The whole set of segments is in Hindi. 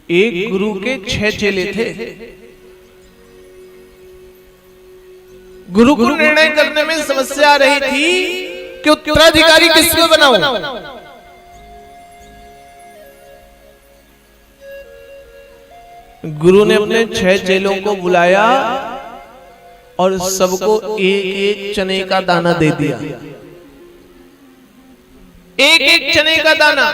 एक गुरु के 6 चेले थे। गुरु को निर्णय करने में समस्या आ रही थी कि उत्तराधिकारी किसको बनाऊं। गुरु ने अपने 6 चेलों को बुलाया और सबको एक एक चने का दाना दे दिया। एक एक चने का दाना,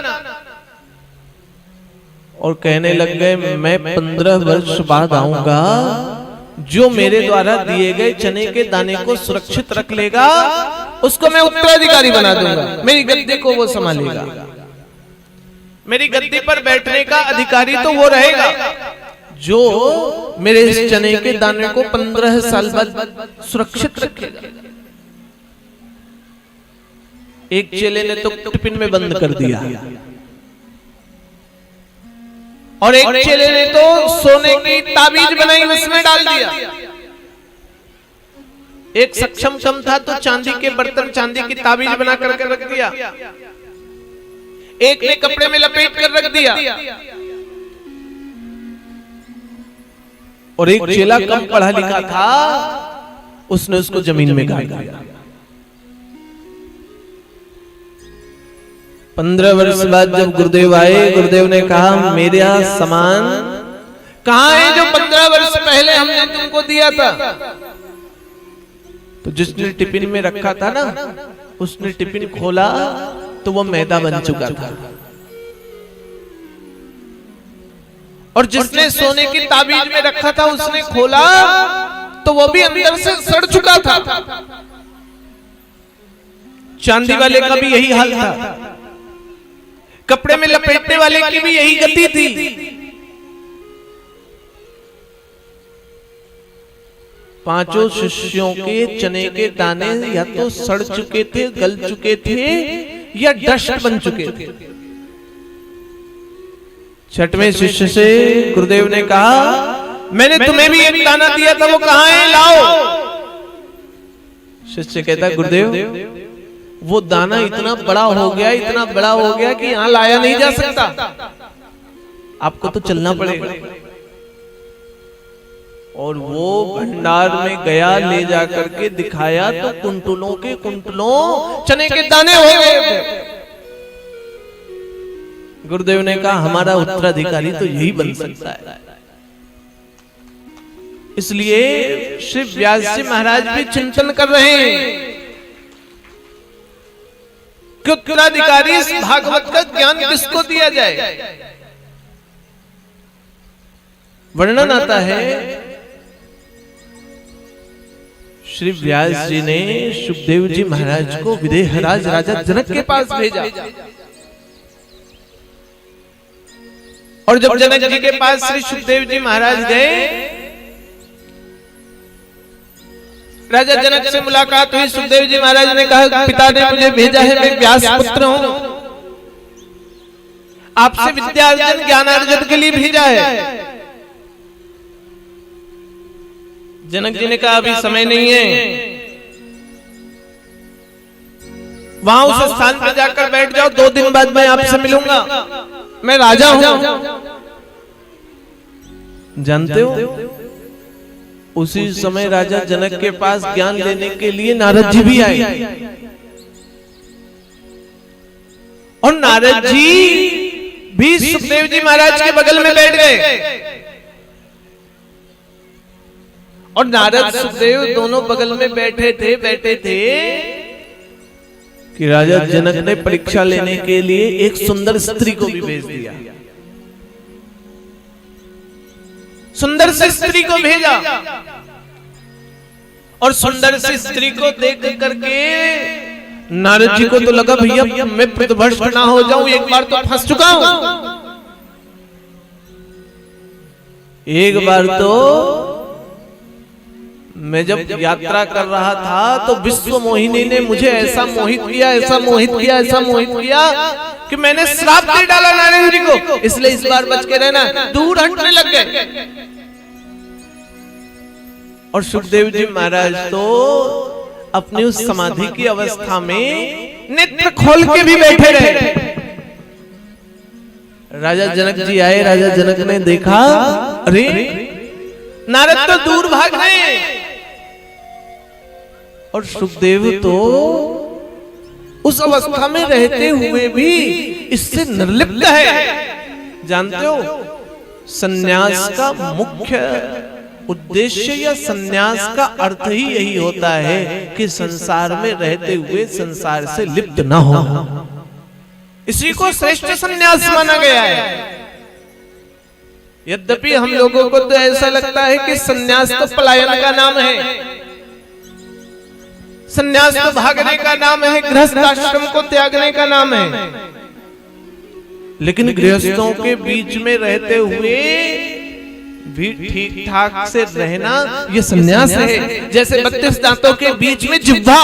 और कहने लग गए मैं 15 वर्ष बाद आऊंगा, जो मेरे द्वारा दिए गए चने के दाने को सुरक्षित रख लेगा उसको मैं उत्तराधिकारी बना दूंगा, मेरी गद्दी को वो संभालेगा, मेरी गद्दी पर बैठने का अधिकारी तो वो रहेगा जो मेरे इस चने के दाने को 15 साल बाद सुरक्षित रखेगा। एक चेले ने तो टिफिन में बंद कर दिया और एक चेले ने तो सोने की ताबीज बनाई उसमें डाल दिया। एक सक्षम कम था तो चांदी के बर्तन, चांदी की ताबीज बना करके रख दिया। एक ने कपड़े में लपेट कर रख दिया और एक चेला कम पढ़ा लिखा था, उसने उसको जमीन में गाड़ दिया। 15 वर्ष बाद जब गुरुदेव आए, गुरुदेव ने कहा मेरा सामान कहाँ है जो 15 वर्ष पहले हमने तुमको दिया था। तो जिसने टिफिन में रखा था ना, उसने टिफिन खोला तो वो मैदा बन चुका था, और जिसने सोने की ताबीज में रखा था उसने खोला तो वो भी अंदर से सड़ चुका था। चांदी वाले का भी यही हाल था, कपड़े में लपेटने वाले की भी यही गति थी। पांचों शिष्यों के चने के दाने या तो सड़ चुके थे, गल चुके थे, या डस्ट बन चुके थे। 6वें शिष्य से गुरुदेव ने कहा मैंने तुम्हें भी एक दाना दिया था, वो कहाँ है, लाओ। शिष्य कहता गुरुदेव वो दाना इतना बड़ा हो गया, इतना बड़ा हो गया कि यहां लाया नहीं जा सकता, आपको तो चलना पड़ेगा। और वो भंडार में गया, ले जा करके दिखाया तो कुंटलों के कुंटलों चने के दाने हो गए। गुरुदेव ने कहा हमारा उत्तराधिकारी तो यही बन सकता है। इसलिए श्री व्यास जी महाराज भी चिंतन कर रहे हैं कि उत्तराधिकारी इस भागवत का ज्ञान किसको दिया जाए। वर्णन आता है श्री व्यास जी ने सुखदेव जी महाराज को विदेहराज राजा जनक के पास भेजा, और जब जनक जी के पास श्री सुखदेव जी महाराज गए, राजा जनक से मुलाकात हुई। सुखदेव जी महाराज ने कहा पिता ने मुझे भेजा है, मैं व्यास पुत्र हूं, आपसे विद्यार्जन ज्ञानार्जन के लिए भेजा है। जनक जी ने कहा अभी समय नहीं है, वहां उस स्थान पर जाकर बैठ जाओ, 2 दिन बाद मैं आपसे मिलूंगा, मैं राजा हूं। जानते हो उसी समय राजा जनक के पास ज्ञान लेने के लिए नारद जी भी आए, और नारद जी भी सुखदेव जी महाराज के बगल में बैठ गए, और नारद सुखदेव दोनों बगल में बैठे थे कि राजा जनक ने परीक्षा लेने के लिए एक सुंदर स्त्री को भी भेज दिया। सुंदर सी स्त्री को भेजा, और सुंदर सी स्त्री को देख करके नारद जी को तो लगा भैया मैं पृथ्वीभ्रष्ट ना हो जाऊं, एक बार तो फंस चुका हूं। एक बार तो मैं जब यात्रा कर रहा था तो विश्व मोहिनी ने मुझे ऐसा मोहित किया, ऐसा मोहित किया, ऐसा मोहित किया कि मैंने श्राप दे डाला नारायण जी को, इसलिए इस बार बच के रहना। दूर हटने लग गए, और सुखदेव जी महाराज तो अपनी उस समाधि की अवस्था में नेत्र खोल के भी बैठे रहे। राजा जनक जी आए, राजा जनक ने देखा, अरे नारद तो दूर भाग गए और सुखदेव तो उस अवस्था में रहते हुए भी इससे निर्लिप्त है। जानते हो सन्यास का मुख्य उद्देश्य या सन्यास का अर्थ ही यही होता है कि संसार में रहते हुए संसार से लिप्त न हो। इसी को श्रेष्ठ सन्यास माना गया है। यद्यपि हम लोगों को तो ऐसा लगता है कि सन्यास तो पलायन का नाम है, सन्यास तो भागने का नाम है, गृहस्थ आश्रम को त्यागने का नाम है। लेकिन गृहस्थों के बीच में रहते हुए भी ठीक ठाक से रहना ये सन्यास है। जैसे 32 दांतों के बीच में जिह्वा,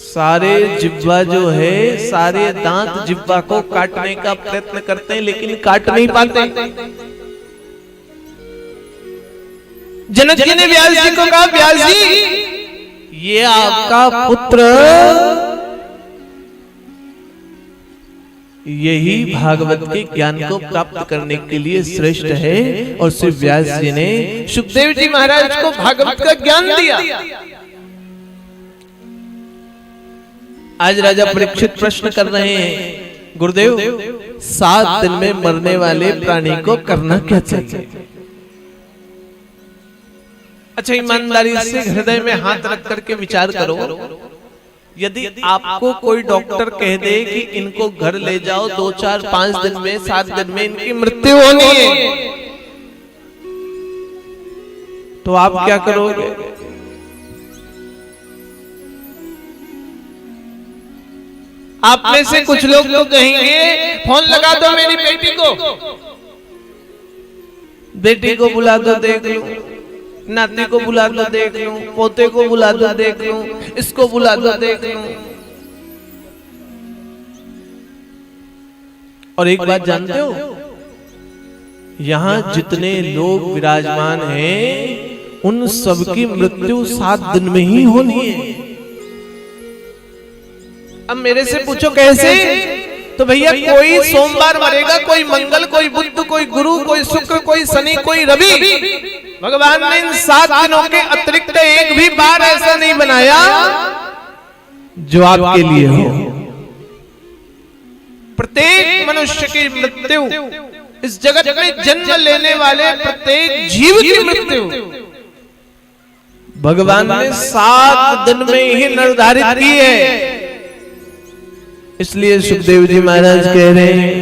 सारे जिह्वा जो है, सारे दांत जिह्वा को काटने का प्रयत्न करते हैं लेकिन काट नहीं पाते। जनक जी ने व्यास जी को कहा, व्यास जी ये आपका पुत्र यही भागवत के ज्ञान को प्राप्त करने के लिए श्रेष्ठ है। और श्री व्यास जी ने सुखदेव जी महाराज को भागवत का ज्ञान दिया। आज राजा परीक्षित प्रश्न कर रहे हैं, गुरुदेव 7 दिन में मरने वाले प्राणी को करना क्या चाहिए? अच्छा, ईमानदारी से हृदय में हाथ रख करके विचार करो। यदि आपको कोई डॉक्टर कह दे कि इनको घर ले जाओ, 2, 4, 5 दिन में, 7 दिन में इनकी मृत्यु होनी है, तो आप क्या करोगे? आप में से कुछ लोग तो कहेंगे, फोन लगा दो मेरी बेटी को, बेटी को बुला दो देख लूं, नाती को बुला दो देख लूं, पोते को बुला दो देख लूं, इसको बुला दो देख लूं। और एक बात जानते हो, यहां जितने लोग विराजमान हैं उन सबकी मृत्यु 7 दिन में ही होनी है। अब मेरे से पूछो कैसे? तो भैया कोई सोमवार मरेगा, कोई मंगल, कोई बुध, कोई गुरु, कोई शुक्र, कोई शनि, कोई रवि। भगवान ने इन 7 दिनों के अतिरिक्त एक भी बार ऐसा नहीं बनाया जो आपके लिए हो। प्रत्येक मनुष्य की मृत्यु, इस जगत में जन्म लेने वाले प्रत्येक जीव की मृत्यु भगवान ने 7 दिन में ही निर्धारित की है। इसलिए सुखदेव जी महाराज कह रहे हैं,